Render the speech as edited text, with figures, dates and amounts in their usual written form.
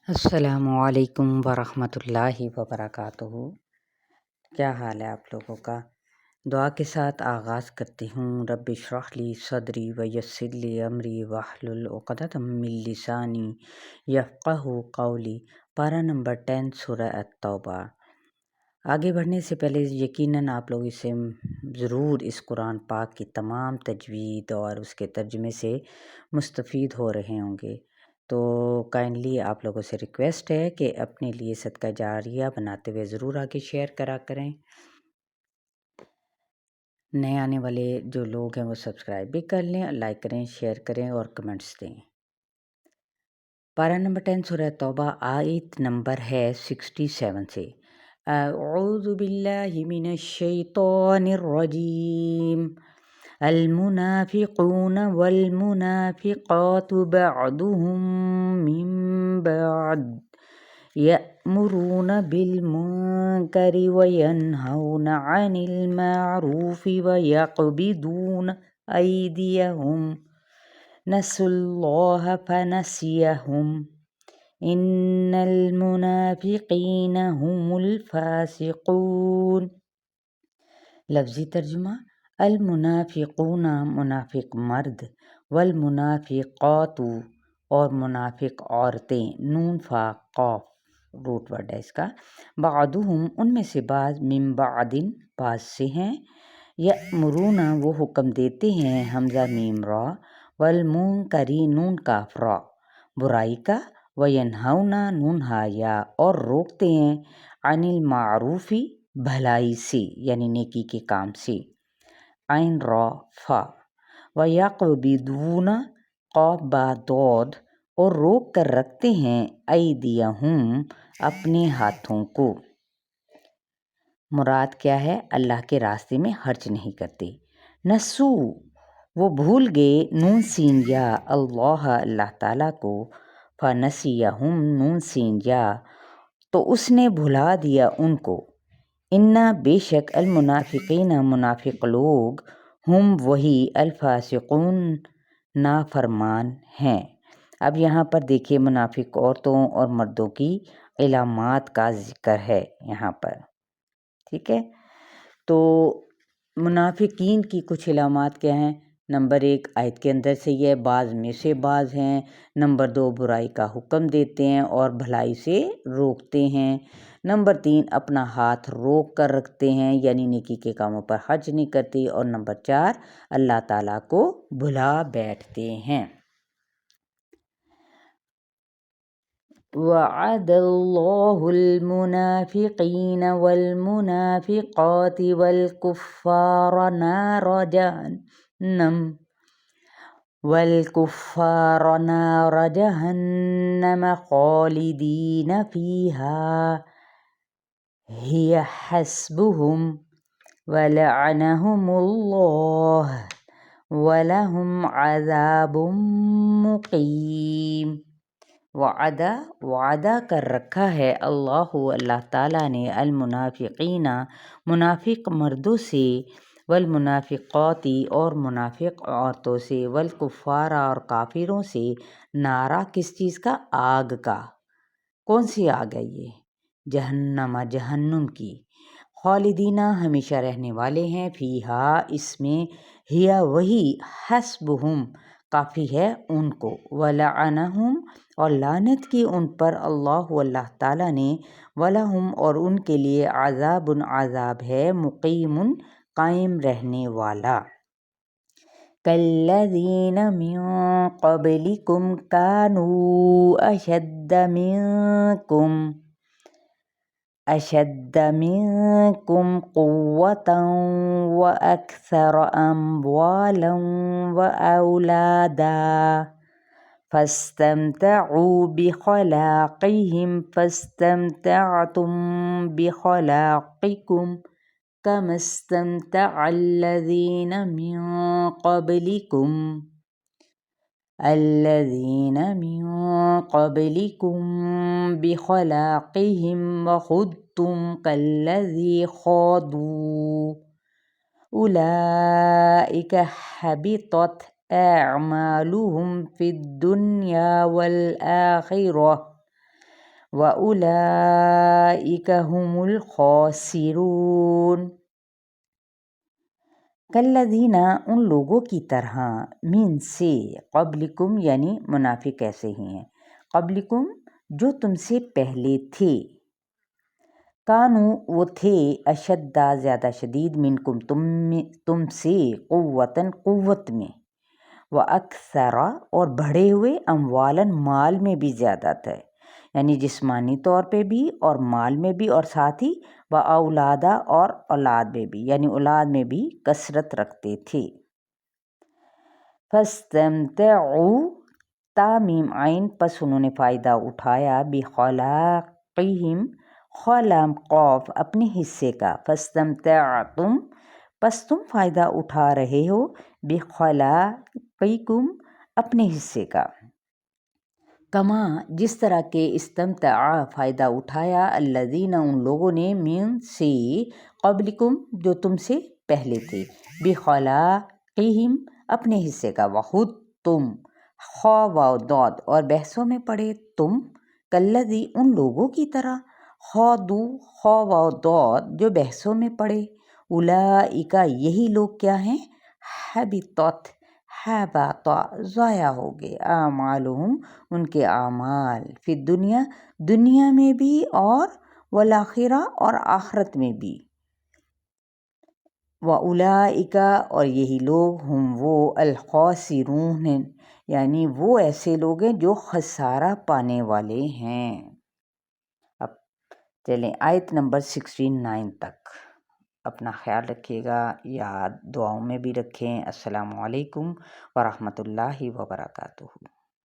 السلام علیکم ورحمۃ اللہ وبرکاتہ۔ کیا حال ہے آپ لوگوں کا؟ دعا کے ساتھ آغاز کرتی ہوں۔ رب اشرح لی صدری ویسر لی امری واحلل عقدۃ من لسانی یفقہوا قولی۔ پارہ نمبر 10 سورہ التوبہ۔ آگے بڑھنے سے پہلے یقیناً آپ لوگ اسے ضرور اس قرآن پاک کی تمام تجوید اور اس کے ترجمے سے مستفید ہو رہے ہوں گے، تو کائنڈلی آپ لوگوں سے ریکویسٹ ہے کہ اپنے لیے صدقہ جاریہ بناتے ہوئے ضرور آگے شیئر کرا کریں۔ نئے آنے والے جو لوگ ہیں وہ سبسکرائب بھی کر لیں، لائک کریں، شیئر کریں اور کمنٹس دیں۔ پارہ نمبر 10 سورہ توبہ، آیت نمبر ہے 67 سے۔ اعوذ باللہ من الشیطان الرجیم۔ المنافقون والمنافقات بعضهم من بعض يأمرون بالمنكر وينهون عن المعروف ويقبضون أيديهم نسوا الله فنسيهم إن المنافقين هم الفاسقون۔ لفظی ترجمہ: المنافقون منافق مرد، والمنافقات اور منافق عورتیں، نون فا قاف روٹ ورڈ ہے اس کا، بعضهم ان میں سے بعض، من بعض بعض سے ہیں، یأمرون وہ حکم دیتے ہیں، حمزہ میم را، والمنکر نون کاف را برائی کا، وینہون نون ہا یا اور روکتے ہیں، عن المعروف بھلائی سے یعنی نیکی کے کام سے، عین را فا، ویقبضون قاف با دود اور روک کر رکھتے ہیں، ایدیہم اپنے ہاتھوں کو۔ مراد کیا ہے؟ اللہ کے راستے میں خرچ نہیں کرتے۔ نسو وہ بھول گئے، نون سین یا اللہ اللہ تعالیٰ کو، فنسیہم نون سین یا تو اس نے بھلا دیا ان کو، انا بے شک المنافقین منافق لوگ، ہم وہی، الفاسقون نافرمان ہیں۔ اب یہاں پر دیکھیے منافق عورتوں اور مردوں کی علامات کا ذکر ہے یہاں پر، ٹھیک ہے؟ تو منافقین کی کچھ علامات کیا ہیں؟ نمبر 1 آیت کے اندر سے یہ بعض میں سے بعض ہیں۔ نمبر 2 برائی کا حکم دیتے ہیں اور بھلائی سے روکتے ہیں۔ نمبر 3 اپنا ہاتھ روک کر رکھتے ہیں یعنی نیکی کے کاموں پر خرچ نہیں کرتے۔ اور نمبر 4 اللہ تعالیٰ کو بھلا بیٹھتے ہیں۔ وعد اللہ المنافقین والمنافقات والکفار جہنم خالدین فیہا ہی حسبہم ولعنہم اللہ ولہم عذاب مقیم۔ وعدہ کر رکھا ہے اللہ تعالیٰ نے المنافقین منافق مردوں سے، والمنافقات اور منافق عورتوں سے، والکفار اور کافروں سے، نارا کس چیز کا؟ آگ کا۔ کون سی آگ ہے یہ؟ جہنم جہنم کی، خالدین ہمیشہ رہنے والے ہیں، فیہا اس میں، ہیا وہی، حسبہم کافی ہے ان کو، ولعنہم اور لعنت کی ان پر اللہ تعالیٰ نے، ولہم اور ان کے لیے، عذاب عذاب ہے، مقیم قائم رہنے والا۔ کالذین من قبلکم کانوا اشد منکم قوة واکثر اموالا واولادا فاستمتعوا بخلاقهم فاستمتعتم بخلاقکم كما استمتع الذين من قبلكم بخلاقهم وخضتم كالذي خاضوا أولئك حبطت أعمالهم في الدنيا والآخرة وَأُولَئِكَ هُمُ الْخَاسِرُونَ۔ کالذین ان لوگوں کی طرح من سے قبلکم یعنی منافق ایسے ہی ہیں قبلکم جو تم سے پہلے تھے کانو وہ تھے اشدّ زیادہ شدید منکم تم سے قوتاً قوت میں واکثر اور بڑھے ہوئے اموالاً مال میں بھی زیادہ تھے یعنی جسمانی طور پہ بھی اور مال میں بھی اور ساتھ ہی واولادا اور اولاد میں بھی یعنی اولاد میں بھی کثرت رکھتے تھے۔ فاستمتعوا تا میم عین پس انہوں نے فائدہ اٹھایا بخلاقہم خلام قوف اپنے حصے کا فاستمتعتم پس تم فائدہ اٹھا رہے ہو بخلاقکم اپنے حصے کا کما جس طرح کے استمتع فائدہ اٹھایا الذین ان لوگوں نے من سے قبلکم جو تم سے پہلے تھے بخلاقہم اپنے حصے کا وخود تم خا واو داد اور بحثوں میں پڑے تم کالذی ان لوگوں کی طرح خاضوا خا واو داد جو بحثوں میں پڑے اولئک یہی لوگ کیا ہیں حبطت ضائع ہو گئے اعمالہم ان کے اعمال فی الدنیا دنیا میں بھی اور والآخرہ اور آخرت میں بھی وَأُولَئِکَ اور یہی لوگ ہم وہ الخاسرون یعنی وہ ایسے لوگ ہیں جو خسارہ پانے والے ہیں۔ اب چلیں آیت نمبر 69 تک اپنا خیال رکھیے گا یاد دعاؤں میں بھی رکھیں۔ السلام علیکم ورحمۃ اللہ وبرکاتہ۔